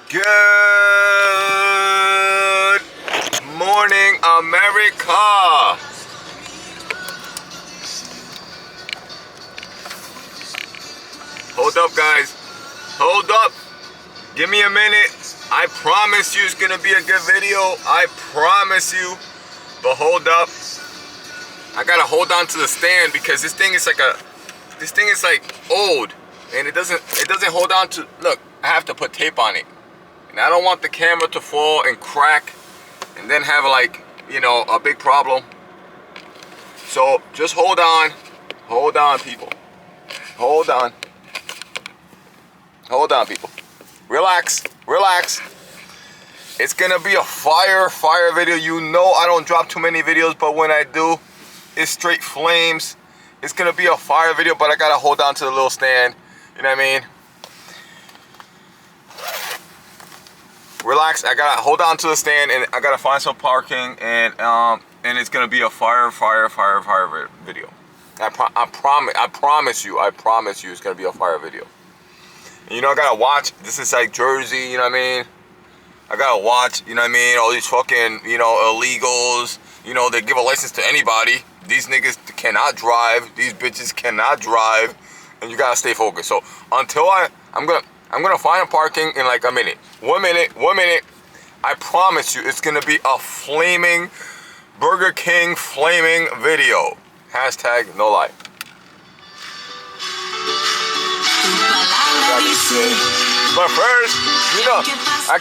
Good morning, America. Hold up, guys. Hold up. Give me a minute. I promise you it's gonna be a good video. I promise you. But hold up. I gotta hold on to the stand because this thing is like old, and it doesn't hold on to. Look, I have to put tape on it, and I don't want the camera to fall and crack, and then have like, you know, a big problem. So just hold on, people. Hold on, people. Relax. It's gonna be a fire video. You know I don't drop too many videos, but when I do, it's straight flames. It's gonna be a fire video, but I gotta hold on to the little stand. You know what I mean? Relax. I gotta hold on to the stand, and I gotta find some parking, and it's gonna be a fire video. I promise you, it's gonna be a fire video. And, you know, I gotta watch. This is like Jersey. You know what I mean? I gotta watch. You know what I mean? All these fucking, you know, illegals. You know, they give a license to anybody. These niggas cannot drive. These bitches cannot drive, and you gotta stay focused. So until I'm gonna find a parking in like a minute. 1 minute. I promise you, it's gonna be a flaming Burger King flaming video. Hashtag no lie. But first, you know, I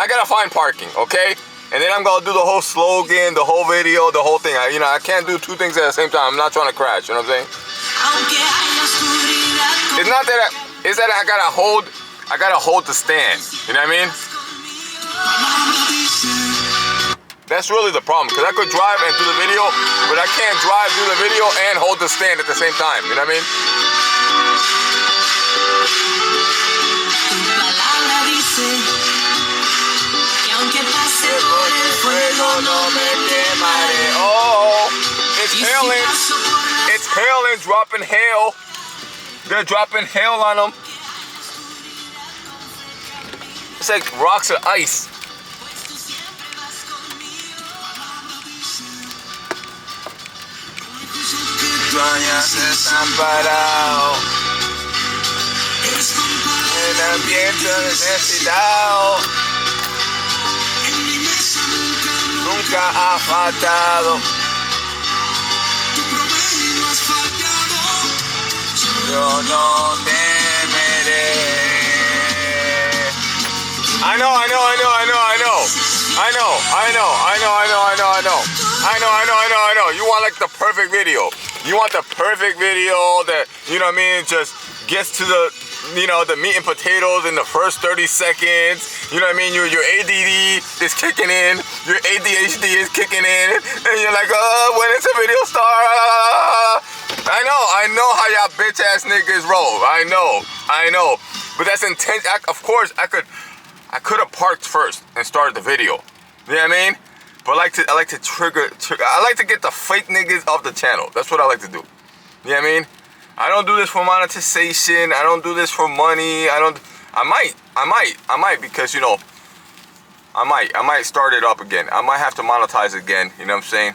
gotta find parking, okay? And then I'm gonna do the whole slogan, the whole video, the whole thing. I can't do two things at the same time. I'm not trying to crash, you know what I'm saying? It's not that it's that I gotta hold the stand. You know what I mean? That's really the problem, because I could drive and do the video, but I can't drive, do the video, and hold the stand at the same time. You know what I mean? Oh, it's hailing. It's hailing, dropping hail. They're dropping hail on them. It's like rocks of ice. El ambiente necesitado nunca ha faltado. Yo no temeré. I know. You want like the perfect video. You want the perfect video that, you know what I mean, just gets to the, you know, the meat and potatoes in the first 30 seconds. You know what I mean? Your ADD is kicking in. Your ADHD is kicking in. And you're like, oh, when is the video start? I know how y'all bitch ass niggas roll. I know. But that's intense. Of course, I could have parked first and started the video. You know what I mean? But I like to trigger. I like to get the fake niggas off the channel. That's what I like to do. You know what I mean? I don't do this for monetization. I don't do this for money. I might because, you know, I might start it up again. I might have to monetize again. You know what I'm saying?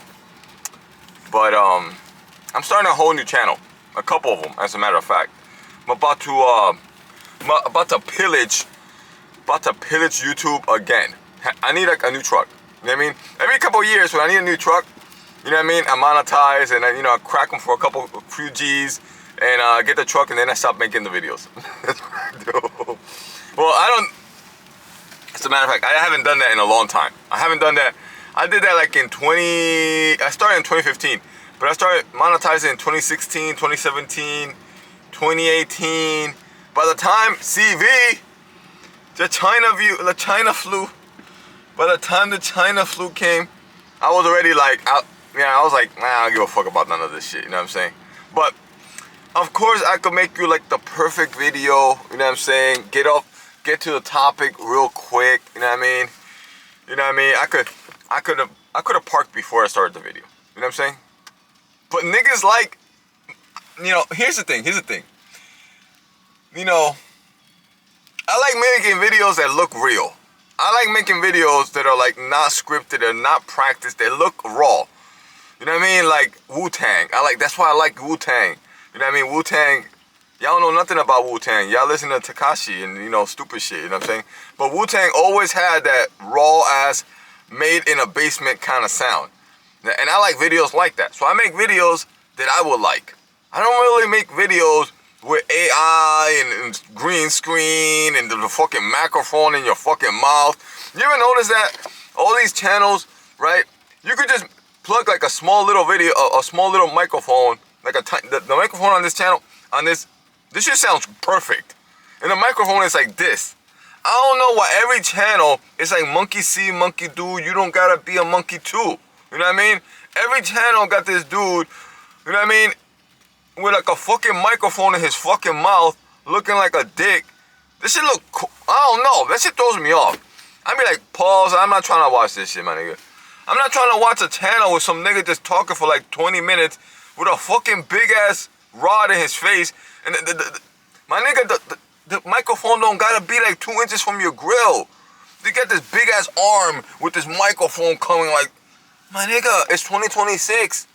But I'm starting a whole new channel. A couple of them, as a matter of fact. I'm about to pillage YouTube again. I need like a new truck. You know what I mean? Every couple of years when I need a new truck, you know what I mean, I monetize and I crack them for a few G's and get the truck, and then I stop making the videos. That's what I do. Well, as a matter of fact, I haven't done that in a long time. I haven't done that. I did that like I started in 2015, but I started monetizing in 2016, 2017, 2018. By the time the China flu came, I was already like, I was like, nah, I don't give a fuck about none of this shit, you know what I'm saying? But, of course, I could make you like the perfect video, you know what I'm saying? Get to the topic real quick, you know what I mean? You know what I mean? I could have parked before I started the video, you know what I'm saying? But niggas like, you know, here's the thing. You know, I like making videos that look real. I like making videos that are like not scripted and not practiced. They look raw. You know what I mean? Like Wu-Tang. That's why I like Wu-Tang. You know what I mean? Wu-Tang, y'all know nothing about Wu-Tang. Y'all listen to Tekashi and, you know, stupid shit, you know what I'm saying? But Wu-Tang always had that raw ass, made in a basement kind of sound. And I like videos like that. So I make videos that I would like. I don't really make videos with AI and green screen and the fucking microphone in your fucking mouth. You ever notice that? All these channels, right? You could just plug like a small little video, a small little microphone, like the microphone on this channel, this shit sounds perfect. And the microphone is like this. I don't know why every channel is like monkey see, monkey do, you don't gotta be a monkey too. You know what I mean? Every channel got this dude, you know what I mean, with like a fucking microphone in his fucking mouth, looking like a dick. This shit look cool. I don't know, that shit throws me off. I be like, pause, I'm not trying to watch this shit, my nigga. I'm not trying to watch a channel with some nigga just talking for like 20 minutes with a fucking big ass rod in his face. And my nigga, the microphone don't gotta be like 2 inches from your grill. You got this big ass arm with this microphone coming like, my nigga, it's 2026.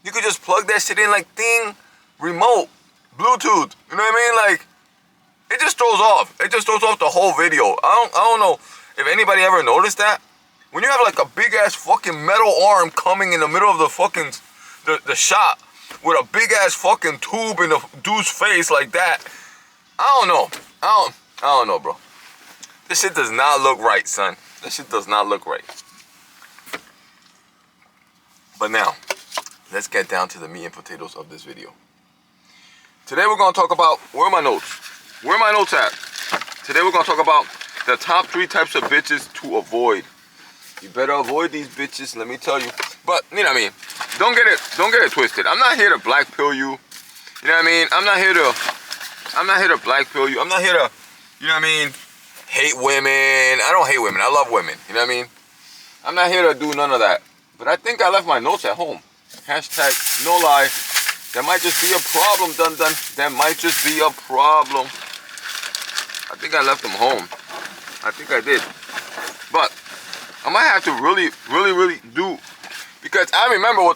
You could just plug that shit in like ding, remote, Bluetooth. You know what I mean? Like, it just throws off. It just throws off the whole video. I don't know if anybody ever noticed that. When you have like a big ass fucking metal arm coming in the middle of the fucking the shot with a big ass fucking tube in the dude's face like that, I don't know. I don't know, bro. This shit does not look right, son. This shit does not look right. But now, let's get down to the meat and potatoes of this video. Today we're gonna talk about, where are my notes? Where are my notes at? Today we're gonna talk about the top 3 types of bitches to avoid. You better avoid these bitches, let me tell you. But, you know what I mean? Don't get it twisted. I'm not here to black pill you. You know what I mean? I'm not here to black pill you. I'm not here to, you know what I mean, hate women. I don't hate women. I love women. You know what I mean? I'm not here to do none of that. But I think I left my notes at home. Hashtag no lie. That might just be a problem, dun dun. That might just be a problem. I think I left them home. I think I did. But I might have to really do, because I remember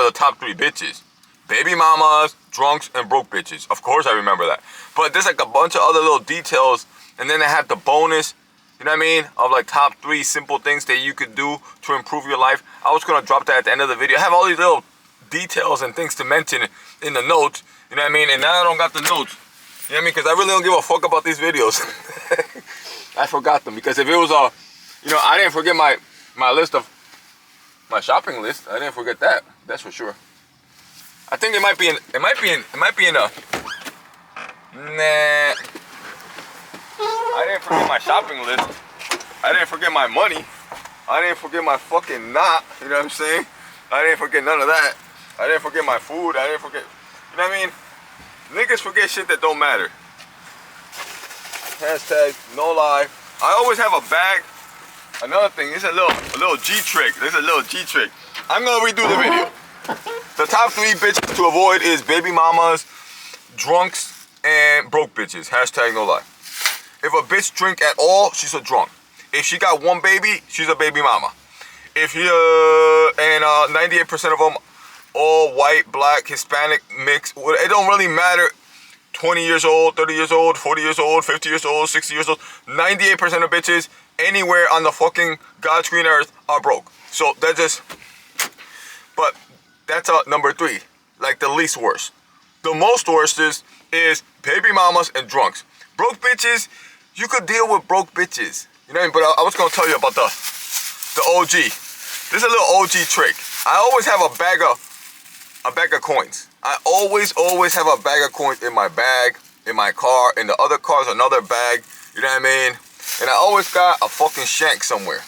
the top 3 bitches. Baby mamas, drunks, and broke bitches. Of course I remember that. But there's like a bunch of other little details, and then I had the bonus, you know what I mean, of like top 3 simple things that you could do to improve your life. I was gonna drop that at the end of the video. I have all these little details and things to mention in the notes, you know what I mean, and now I don't got the notes. You know what I mean, because I really don't give a fuck about these videos. I forgot them, because if it was you know, I didn't forget my list of, my shopping list. I didn't forget that, that's for sure. I think it might be in a, nah. I didn't forget my shopping list. I didn't forget my money. I didn't forget my fucking knot, you know what I'm saying? I didn't forget none of that. I didn't forget my food. I didn't forget, you know what I mean? Niggas forget shit that don't matter. Hashtag no lie. I always have a bag. Another thing, there's a little G trick. There's a little G trick. I'm gonna redo the video. The top 3 bitches to avoid is baby mamas, drunks, and broke bitches. Hashtag no lie. If a bitch drink at all, she's a drunk. If she got 1 baby, she's a baby mama. If you, and 98% of them, all white, black, Hispanic, mixed, it don't really matter. 20 years old, 30 years old, 40 years old, 50 years old, 60 years old. 98% of bitches anywhere on the fucking God's green earth are broke. So that just, but that's number 3, like the least worst. The most worst is baby mamas and drunks. Broke bitches, you could deal with broke bitches. You know what I mean? But I was gonna tell you about the OG. There's a little OG trick. I always have a bag of coins. I always have a bag of coins in my bag, in my car, in the other car's another bag, you know what I mean? And I always got a fucking shank somewhere.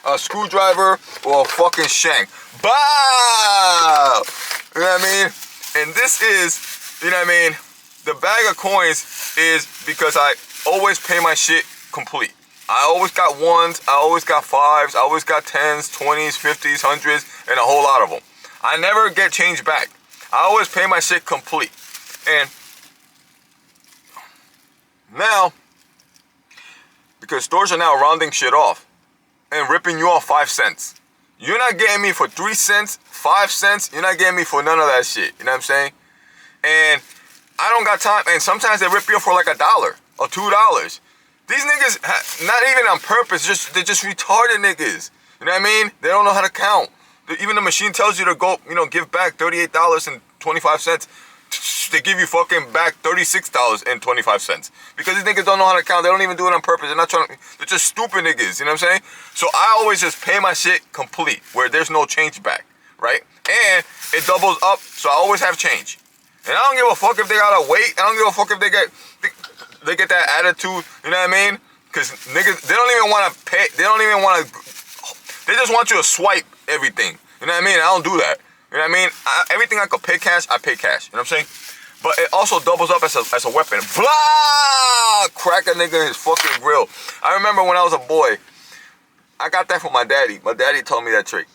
A screwdriver or a fucking shank. Bow! You know what I mean? And this is, you know what I mean? The bag of coins is because I always pay my shit complete. I always got 1s, I always got 5s, I always got 10s, 20s, 50s, 100s, and a whole lot of them. I never get change back. I always pay my shit complete. And Now, because stores are now rounding shit off and ripping you off 5 cents. You're not getting me for 3 cents, 5 cents. You're not getting me for none of that shit. You know what I'm saying? And I don't got time. And sometimes they rip you off for like $1 or $2. These niggas, not even on purpose, they're just retarded niggas. You know what I mean? They don't know how to count. Even the machine tells you to go, give back $38.25. They give you fucking back $36.25 because these niggas don't know how to count. They don't even do it on purpose. They're not trying to. They're just stupid niggas. You know what I'm saying? So I always just pay my shit complete, where there's no change back, right? And it doubles up, so I always have change. And I don't give a fuck if they gotta wait. I don't give a fuck if they get that attitude. You know what I mean? Because niggas, they don't even want to pay. They don't even want to. They just want you to swipe everything. You know what I mean? I don't do that. You know what I mean? Everything I could pay cash, I pay cash. You know what I'm saying? But it also doubles up as a weapon. Blah! Crack a nigga in his fucking grill. I remember when I was a boy, I got that from my daddy. My daddy told me that trick.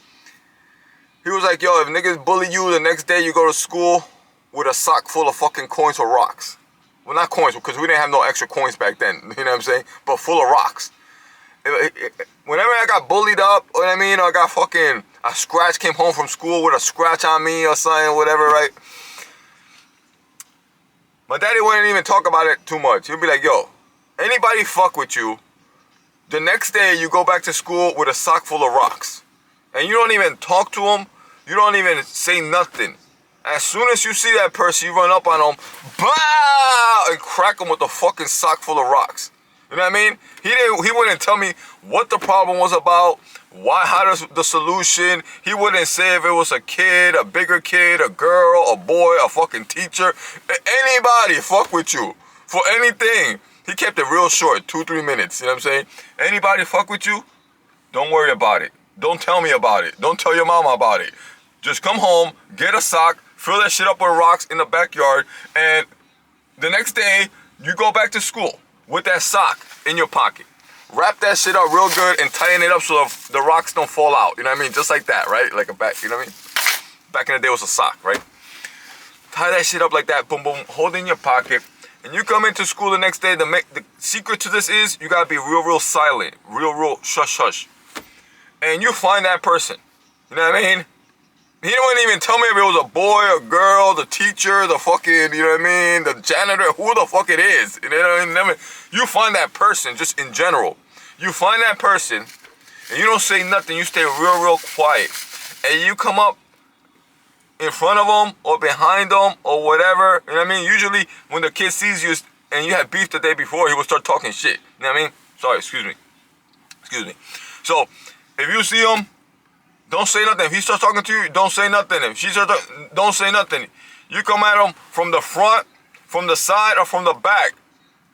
He was like, yo, if niggas bully you, the next day you go to school with a sock full of fucking coins or rocks. Well, not coins, because we didn't have no extra coins back then. You know what I'm saying? But full of rocks. Whenever I got bullied up, you know what I mean? Or I got fucking, a scratch, came home from school with a scratch on me or something, whatever, right? My daddy wouldn't even talk about it too much. He'd be like, yo, anybody fuck with you, the next day you go back to school with a sock full of rocks. And you don't even talk to them. You don't even say nothing. As soon as you see that person, you run up on them, bah! And crack them with a fucking sock full of rocks. You know what I mean? He wouldn't tell me what the problem was about, how the solution. He wouldn't say if it was a kid, a bigger kid, a girl, a boy, a fucking teacher. Anybody fuck with you for anything. He kept it real short, 2-3 minutes. You know what I'm saying? Anybody fuck with you, don't worry about it. Don't tell me about it. Don't tell your mama about it. Just come home, get a sock, fill that shit up with rocks in the backyard, and the next day you go back to school with that sock in your pocket. Wrap that shit up real good and tighten it up so the rocks don't fall out. You know what I mean? Just like that, right? Like a back, you know what I mean? Back in the day it was a sock, right? Tie that shit up like that, boom, boom, hold it in your pocket. And you come into school the next day, the secret to this is you gotta be real silent. Real shush. And you find that person. You know what I mean? He wouldn't even tell me if it was a boy, a girl, the teacher, the fucking, you know what I mean, the janitor, who the fuck it is. You know what I mean? You find that person, just in general. You find that person, and you don't say nothing. You stay real quiet. And you come up in front of them, or behind them, or whatever. You know what I mean? Usually, when the kid sees you, and you had beef the day before, he will start talking shit. You know what I mean? Sorry, excuse me. So, if you see him, don't say nothing. If he starts talking to you, don't say nothing. If she starts talking, don't say nothing. You come at him from the front, from the side, or from the back.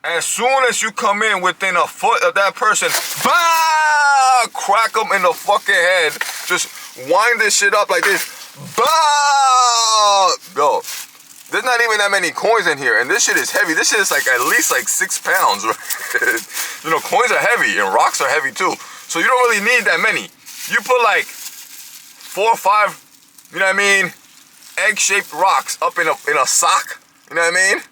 As soon as you come in within a foot of that person, bah! Crack him in the fucking head. Just wind this shit up like this. Bah! Yo, there's not even that many coins in here, and this shit is heavy. This shit is like at least like 6 pounds. Right? You know, coins are heavy, and rocks are heavy too. So you don't really need that many. You put like 4 or 5, you know what I mean, egg-shaped rocks up in a sock. You know what I mean?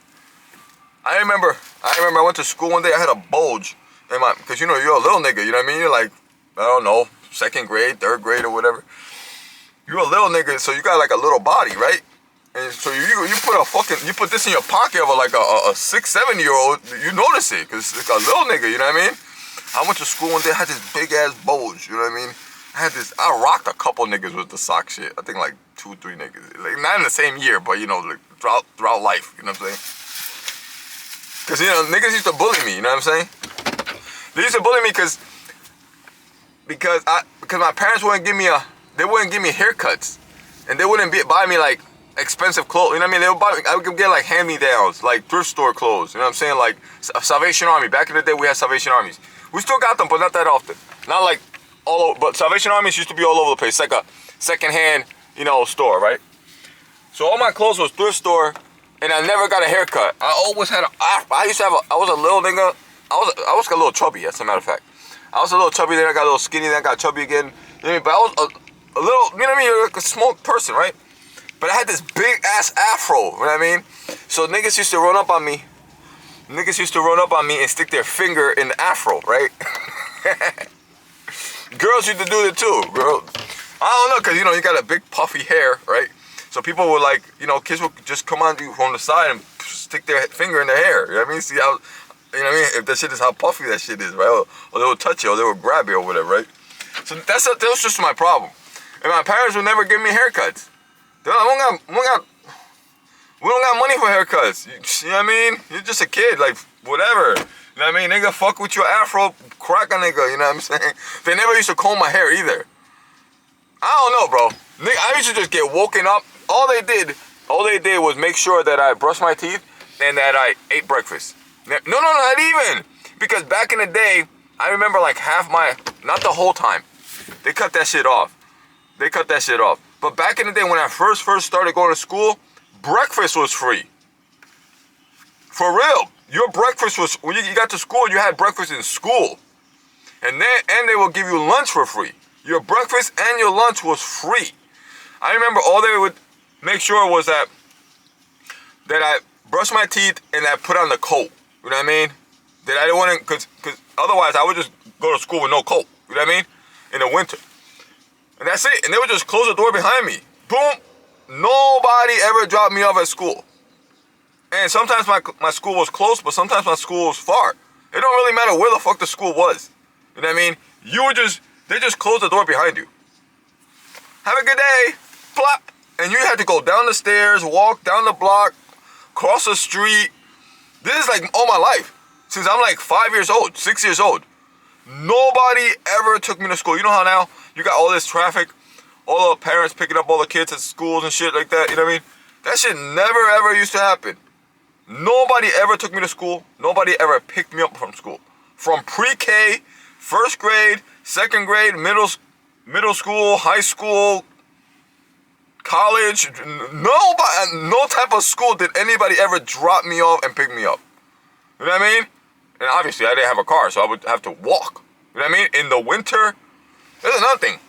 I remember I went to school one day. I had a bulge in my, because you know you're a little nigga. You know what I mean? You're like, I don't know, 2nd grade, 3rd grade, or whatever. You're a little nigga, so you got like a little body, right? And so you put this in your pocket of like a 6-7-year-old. You notice it because it's a little nigga. You know what I mean? I went to school one day. I had this big ass bulge. You know what I mean? I rocked a couple niggas with the sock shit. I think like 2 or 3 niggas. Like not in the same year, but you know, like throughout life. You know what I'm saying? Cause you know, niggas used to bully me. You know what I'm saying? They used to bully me because my parents wouldn't give me haircuts, and they wouldn't buy me like expensive clothes. You know what I mean? I would get like hand-me-downs, like thrift store clothes. You know what I'm saying? Like Salvation Army. Back in the day, we had Salvation Armies. We still got them, but not that often. Not like all over, but Salvation Armies used to be all over the place, like a secondhand, you know, store, right? So all my clothes was thrift store, and I never got a haircut. I always had I was a little nigga. I was a little chubby, as a matter of fact. I was a little chubby, then I got a little skinny, then I got chubby again. You know what I mean? But I was a little, you know what I mean? You're like a small person, right? But I had this big ass afro, you know what I mean? So niggas used to run up on me. niggas used to run up on me and stick their finger in the afro, right? Girls used to do it too, girl. I don't know, cause you got a big puffy hair, right? So people would like, kids would just come on you from the side and stick their finger in their hair. You know what I mean? See how, if that shit is how puffy that shit is, right? Or they would touch it, or they would grab it, or whatever, right? So that was just my problem. And my parents would never give me haircuts. They're like, we don't got money for haircuts. You know what I mean? You're just a kid, like, whatever. You know what I mean? Nigga, fuck with your afro, crack a nigga, you know what I'm saying? They never used to comb my hair either. I don't know, bro. Nigga, I used to just get woken up. All they did was make sure that I brushed my teeth and that I ate breakfast. No, not even. Because back in the day, I remember like not the whole time. They cut that shit off. But back in the day when I first started going to school, breakfast was free. For real. Your breakfast was, when you got to school, you had breakfast in school. And they will give you lunch for free. Your breakfast and your lunch was free. I remember all they would make sure was that I brushed my teeth and I put on the coat. You know what I mean? That I didn't want to, because otherwise I would just go to school with no coat. You know what I mean? In the winter. And that's it. And they would just close the door behind me. Boom. Nobody ever dropped me off at school. And sometimes my school was close, but sometimes my school was far. It don't really matter where the fuck the school was. You know what I mean? They just closed the door behind you. Have a good day. Plop. And you had to go down the stairs, walk down the block, cross the street. This is like all my life. Since I'm like 5 years old, 6 years old. Nobody ever took me to school. You know how now you got all this traffic, all the parents picking up all the kids at schools and shit like that, you know what I mean? That shit never ever used to happen. Nobody ever took me to school. Nobody ever picked me up from school. From pre-K, first grade, second grade, middle school, high school, college, no type of school did anybody ever drop me off and pick me up. You know what I mean? And obviously I didn't have a car, so I would have to walk. You know what I mean? In the winter, there's another thing.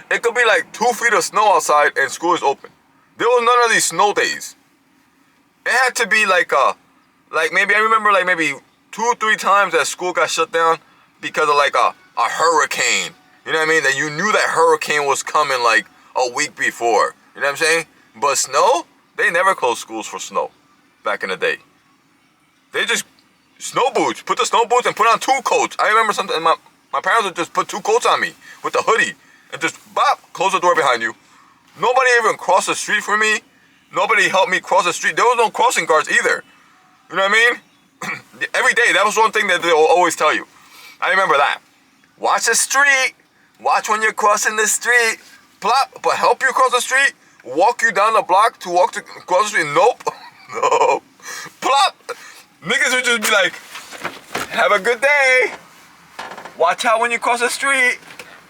It could be like 2 feet of snow outside and school is open. There was none of these snow days. It had to be like maybe, I remember like maybe 2 or 3 times that school got shut down because of like a hurricane. You know what I mean? That you knew that hurricane was coming like a week before. You know what I'm saying? But snow, they never closed schools for snow back in the day. They just, snow boots, put the snow boots and put on 2 coats. I remember something, my parents would just put 2 coats on me with the hoodie and just bop, close the door behind you. Nobody even crossed the street for me. Nobody helped me cross the street. There was no crossing guards either. You know what I mean? Every day, that was one thing that they will always tell you. I remember that. Watch the street. Watch when you're crossing the street. Plop, but help you cross the street. Walk you down the block to cross the street. Nope. No. Plop. Niggas would just be like, have a good day. Watch out when you cross the street.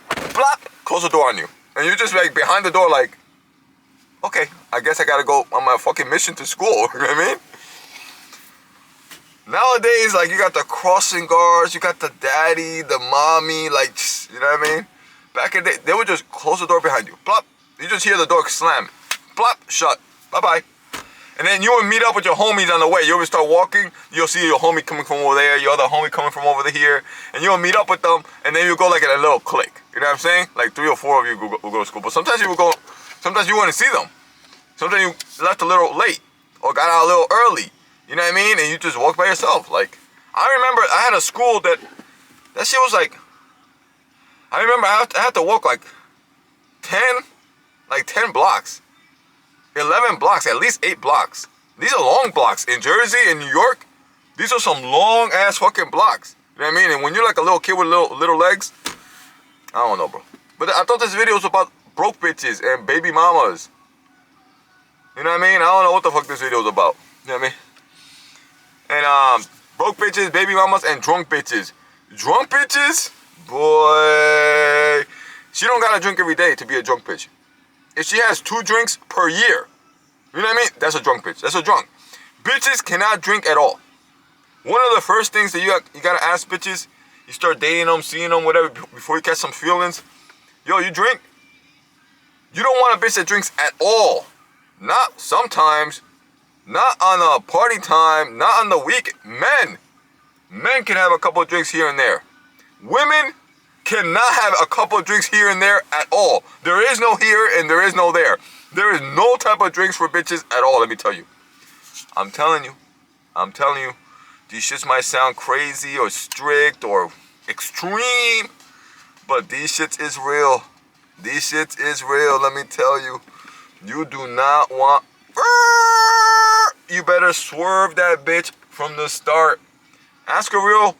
Plop. Close the door on you. And you're just like behind the door like, okay, I guess I gotta go on my fucking mission to school. You know what I mean? Nowadays, like, you got the crossing guards, you got the daddy, the mommy, like, you know what I mean? Back in the day, they would just close the door behind you. Plop. You just hear the door slam. Plop. Shut. Bye-bye. And then you would meet up with your homies on the way. You would start walking, you'll see your homie coming from over there, your other homie coming from over here, and you'll meet up with them, and then you go like in a little clique. You know what I'm saying? Like 3 or 4 of you will go to school. But sometimes you wouldn't see them. Sometimes you left a little late or got out a little early. You know what I mean? And you just walk by yourself. Like, I remember I had a school that shit was like, I remember I had to walk like 10 blocks. 11 blocks, at least 8 blocks. These are long blocks. In Jersey, in New York, these are some long ass fucking blocks. You know what I mean? And when you're like a little kid with little legs, I don't know, bro. But I thought this video was about broke bitches and baby mamas. You know what I mean? I don't know what the fuck this video is about. You know what I mean? And broke bitches, baby mamas, and drunk bitches. Drunk bitches? Boy. She don't gotta drink every day to be a drunk bitch. If she has 2 drinks per year, you know what I mean? That's a drunk bitch. That's a drunk. Bitches cannot drink at all. One of the first things that you gotta ask bitches, you start dating them, seeing them, whatever, before you catch some feelings. Yo, you drink? You don't want a bitch that drinks at all. Not sometimes. Not on a party time, not on the week. Men can have a couple of drinks here and there. Women cannot have a couple of drinks here and there at all. There is no here and there is no there. There is no type of drinks for bitches at all, let me tell you. I'm telling you. These shits might sound crazy or strict or extreme, but these shits is real. Let me tell you. You do not want... You better swerve that bitch from the start. Ask her real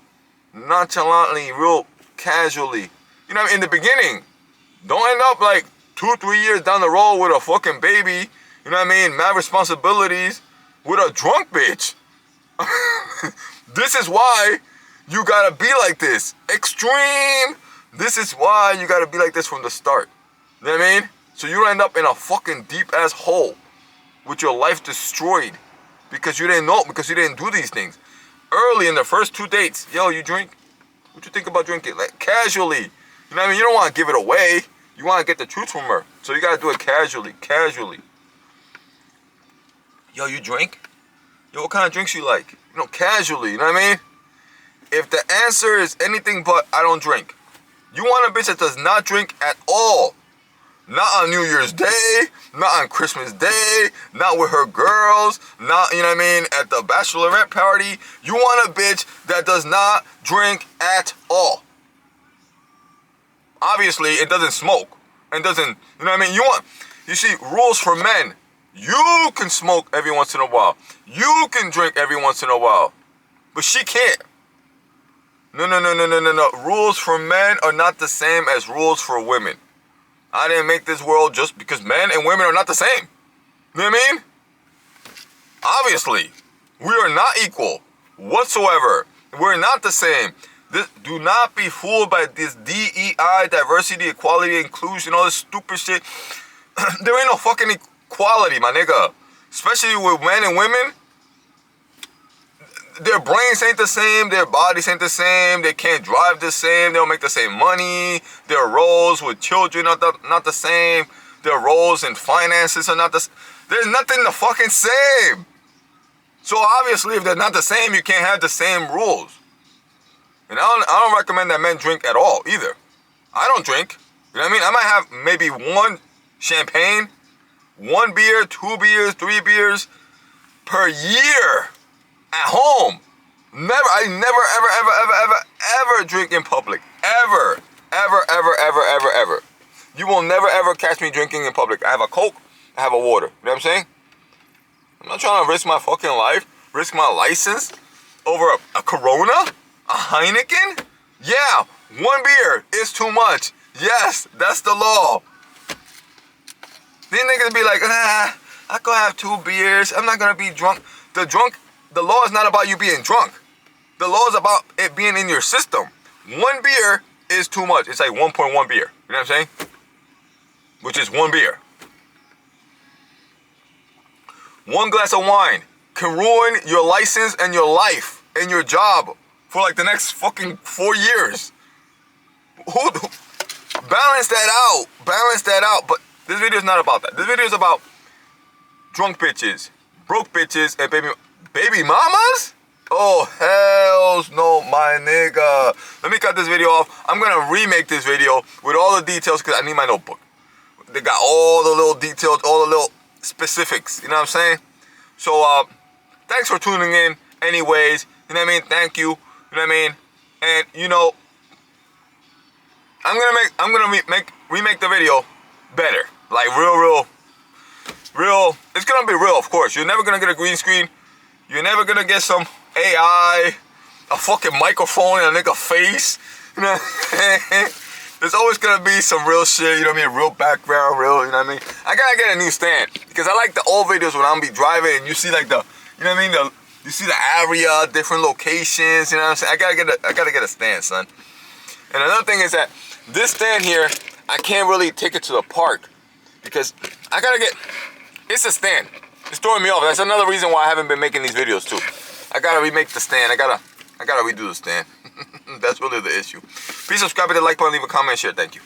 nonchalantly, real casually. You know, in the beginning. Don't end up like 2-3 years down the road with a fucking baby. You know what I mean? Mad responsibilities with a drunk bitch. This is why you gotta be like this. Extreme. This is why you gotta be like this from the start. You know what I mean? So you don't end up in a fucking deep ass hole with your life destroyed because you didn't know, because you didn't do these things. Early in the first 2 dates, yo, you drink? What you think about drinking? Like casually. You know what I mean? You don't want to give it away. You want to get the truth from her. So you got to do it casually. Yo, you drink? Yo, what kind of drinks you like? You know, casually. You know what I mean? If the answer is anything but I don't drink, you want a bitch that does not drink at all. Not on New Year's Day, not on Christmas Day, not with her girls, not, you know what I mean, at the bachelorette party. You want a bitch that does not drink at all. Obviously, it doesn't smoke. And doesn't, you know what I mean? You see, rules for men. You can smoke every once in a while. You can drink every once in a while. But she can't. No. Rules for men are not the same as rules for women. I didn't make this world just because men and women are not the same. You know what I mean? Obviously, we are not equal whatsoever. We're not the same. Do not be fooled by this DEI, diversity, equality, inclusion, all this stupid shit. There ain't no fucking equality, my nigga. Especially with men and women. Their brains ain't the same, their bodies ain't the same, they can't drive the same, they don't make the same money, their roles with children are not the same, their roles in finances are not the same. There's nothing the fucking same. So obviously if they're not the same, you can't have the same rules. And I don't recommend that men drink at all either. I don't drink. You know what I mean? I might have maybe 1 champagne, 1 beer, 2 beers, 3 beers per year. At home. I never drink in public. Ever. You will never ever catch me drinking in public. I have a Coke, I have a water. You know what I'm saying? I'm not trying to risk my fucking life, risk my license over a Corona, a Heineken. Yeah, 1 beer is too much. Yes, that's the law. These niggas be like, I could have 2 beers. I'm not gonna be drunk. The law is not about you being drunk. The law is about it being in your system. 1 beer is too much. It's like 1.1 beer. You know what I'm saying? Which is 1 beer. 1 glass of wine can ruin your license and your life and your job for like the next fucking 4 years. Balance that out. But this video is not about that. This video is about drunk bitches, broke bitches, and baby mamas? Oh, hells no, my nigga. Let me cut this video off. I'm gonna remake this video with all the details because I need my notebook. They got all the little details, all the little specifics. You know what I'm saying? So, thanks for tuning in anyways. You know what I mean? Thank you. You know what I mean? And, you know, I'm gonna remake the video better. Like, real. It's gonna be real, of course. You're never gonna get a green screen. You're never gonna get some AI, a fucking microphone in a nigga face. You know what I mean? There's always gonna be some real shit, you know what I mean? Real background, real, you know what I mean? I gotta get a new stand. Because I like the old videos when I'm be driving and you see like the, you know what I mean? You see the area, different locations, you know what I'm saying? I gotta get a stand, son. And another thing is that this stand here, I can't really take it to the park. Because it's a stand. It's throwing me off. That's another reason why I haven't been making these videos too. I gotta remake the stand. I gotta redo the stand. That's really the issue. Please subscribe, hit the like button, leave a comment, share. Thank you.